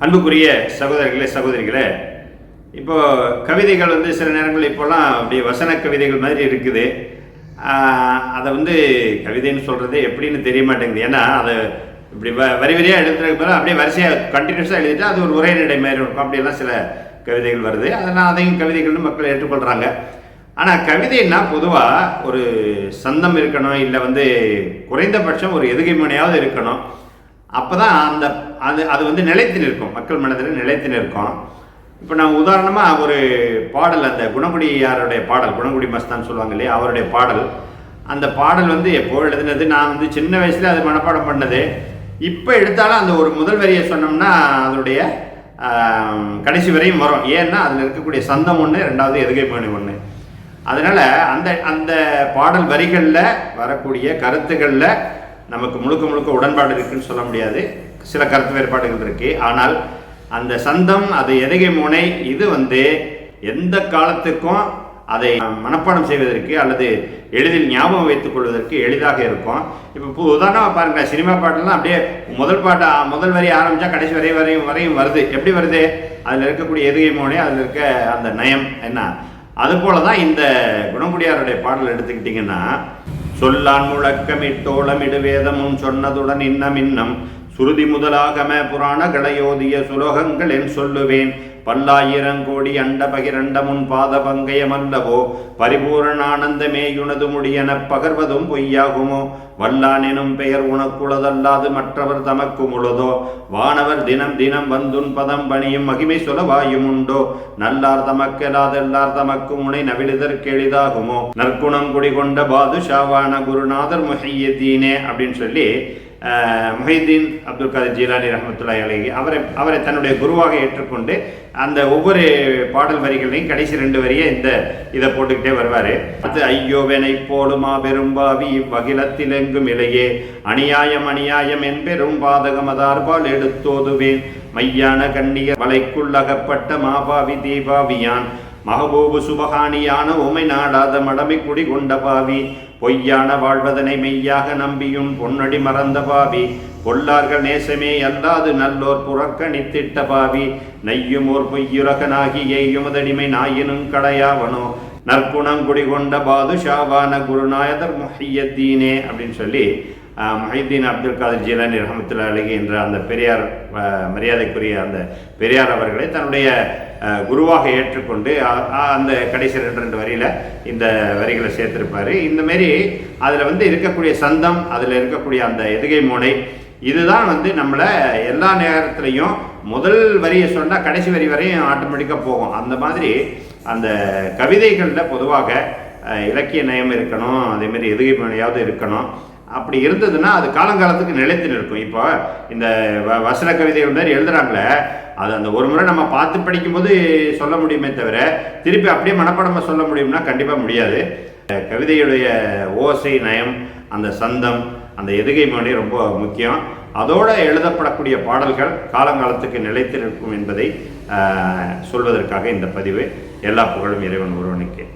அன்புக்குரிய சகோதரர்களே சகோதரிகளே, இப்போது கவிதைகள் சில நேரங்கள் இப்போல்லாம் அப்படியே வசன கவிதைகள் மாதிரி இருக்குது. அதை கவிதைன்னு சொல்கிறது எப்படின்னு தெரிய மாட்டேங்குது. ஏன்னா அதை இப்படி வரி வரியாக எழுதுறதுக்கு பதிலாக அப்படியே வரிசையாக கண்டினியூஸாக எழுதிட்டு அது ஒரு உரைநடை மாதிரி இருக்கும். அப்படியெல்லாம் சில கவிதைகள் வருது. அதெல்லாம் அதையும் கவிதைகள்னு மக்கள் ஏற்றுக்கொள்கிறாங்க. ஆனால் கவிதைன்னா பொதுவாக ஒரு சந்தம் இருக்கணும், இல்லை குறைந்தபட்சம் ஒரு எதுகை முனையாவது இருக்கணும். அப்போ தான் அது நிலைத்து நிற்கும், மக்கள் மனதில் நிலைத்து நிற்கும். இப்போ நான் உதாரணமாக ஒரு பாடல், அந்த குணங்குடியாருடைய பாடல், குணங்குடி மஸ்தான் சொல்லுவாங்க இல்லையா, அவருடைய பாடல். அந்த பாடல் எப்போ எழுதுனது, நான் சின்ன வயசில் அது மனப்பாடம் பண்ணது. இப்போ எடுத்தாலும் அந்த ஒரு முதல் வரியை சொன்னோம்னா அதனுடைய கடைசி வரையும் வரும். ஏன்னா அதில் இருக்கக்கூடிய சந்தம் ஒன்று, ரெண்டாவது எதுகை மணி ஒன்று. அதனால் அந்த பாடல் வரிகளில் வரக்கூடிய கருத்துக்களில் நமக்கு முழுக்க முழுக்க உடன்பாடு இருக்குன்னு சொல்ல முடியாது. சில கருத்து வேறுபாடுகள் இருக்குது. ஆனால் அந்த சந்தம், அது எதுகை முனை, இது எந்த காலத்துக்கும் அதை மனப்பாடம் செய்வதற்கு அல்லது எளிதில் ஞாபகம் வைத்துக் கொள்வதற்கு எளிதாக இருக்கும். இப்போ உதாரணமாக பாருங்கள், சினிமா பாட்டெல்லாம் அப்படியே முதல் வரி ஆரம்பித்தா கடைசி வரையும் வருது. எப்படி வருது? அதில் இருக்கக்கூடிய எதுகை முனை, அதில் இருக்க அந்த நயம் என்ன. அதுபோல தான் இந்த குணங்குடியாருடைய பாடல் எடுத்துக்கிட்டிங்கன்னா, சொல்லான் முழக்கமிட்டோளமிடு வேதமும் சொன்னதுடன் இன்னம் சுருதி முதலாகம புராண களையோதிய சுலோகங்கள் என் சொல்லுவேன். பல்லாயிரங்கோடி அண்ட பகிரண்ட முன் பாத பங்கயமல்லவோ பரிபூரணானந்தமேயுனது முடியென பகர்வதும் பொய்யாகுமோ. வல்லான் எனும் பெயர் உனக்குளதல்லாது மற்றவர் தமக்கும் உளதோ. வானவர் தினம் தினம் வந்துன் பதம் பணியும் மகிமை சொலவாயும் உண்டோ. நல்லார் தமக்கெல்லாதெல்லார் தமக்கும் உனை நவிழுதற்கு எளிதாகுமோ. நற்குணம் குடிகொண்ட பாதுஷாவான குருநாதர் முஹையதீனே அப்படின்னு சொல்லி முஹைதீன் அப்துல் காதிர் ஜீலானி ரஹ்மத்துல்லாஹி அலைஹி அவரை தன்னுடைய குருவாக ஏற்றுக்கொண்டு அந்த ஒவ்வொரு பாடல் வரிகளையும் கடைசி 2 வரியை இதை போட்டுக்கிட்டே வருவார். அது ஐயோவெனை போலுமா பெரும்பாவி இவ்வகிலத்தில் எங்கும் இலையே அநியாயம் என்பெரும் பாதகமதார்பால் எடுத்தோதுவேன். மையான கண்ணிய வலைக்குள் அகப்பட்ட மாபாவி தீபாவியான் மகபூபு சுபகானியான உமை நாடாத மடமை குடி கொண்ட பாவி. பொய்யான வாழ்வதனை மெய்யாக நம்பியும் பொன்னடி மறந்த பாவி. பொல்லார்கள் நேசமே அல்லாது நல்லோர் புறக்கணித்திட்ட பாவி. நையும் ஓர் பொய்யுலகனாகி எய்யுமதடிமை நாயினும் கடையாவனோ. நற்குணம் குடிகொண்ட பாதுஷாவான குருநாயதர் முஹையதீனே அப்படின்னு சொல்லி முஹைதீன் அப்துல் காதிர் ஜீலானி ரஹ்மத்துல்லாஹி அலைஹி என்ற அந்த பெரியார், மரியாதைக்குரிய அந்த பெரியார் அவர்களை தன்னுடைய குருவாக ஏற்றுக்கொண்டு அந்த கடைசி 2 வரியில் இந்த வரிகளை சேர்த்திருப்பார். இந்தமாரி அதில் இருக்கக்கூடிய சந்தம், அதில் இருக்கக்கூடிய அந்த எதுகை முனை, இதுதான் நம்மளை எல்லா நேரத்துலையும் முதல் வரியை சொன்னால் கடைசி வரி வரையும் ஆட்டோமேட்டிக்காக போகும். அந்த மாதிரி அந்த கவிதைகளில் பொதுவாக இலக்கிய நயம் இருக்கணும், அதேமாரி எதுகை முனையாவது இருக்கணும். அப்படி இருந்ததுன்னா அது காலங்காலத்துக்கு நிலைத்து நிற்கும். இப்போ இந்த வசன கவிதைகள் மாதிரி எழுதுகிறாங்களே, அது அந்த ஒரு முறை நம்ம பார்த்து படிக்கும்போது சொல்ல முடியுமே தவிர திருப்பி அப்படியே மனப்பாடமாக சொல்ல முடியும்னா கண்டிப்பாக முடியாது. கவிதையுடைய ஓசை, நயம், அந்த சந்தம், அந்த எதுகை மொழி ரொம்ப முக்கியம். அதோடு எழுதப்படக்கூடிய பாடல்கள் காலங்காலத்துக்கு நிலைத்து நிற்கும் என்பதை சொல்வதற்காக இந்த பதிவு. எல்லா புகழும் இறைவன் ஒருவனுக்கே.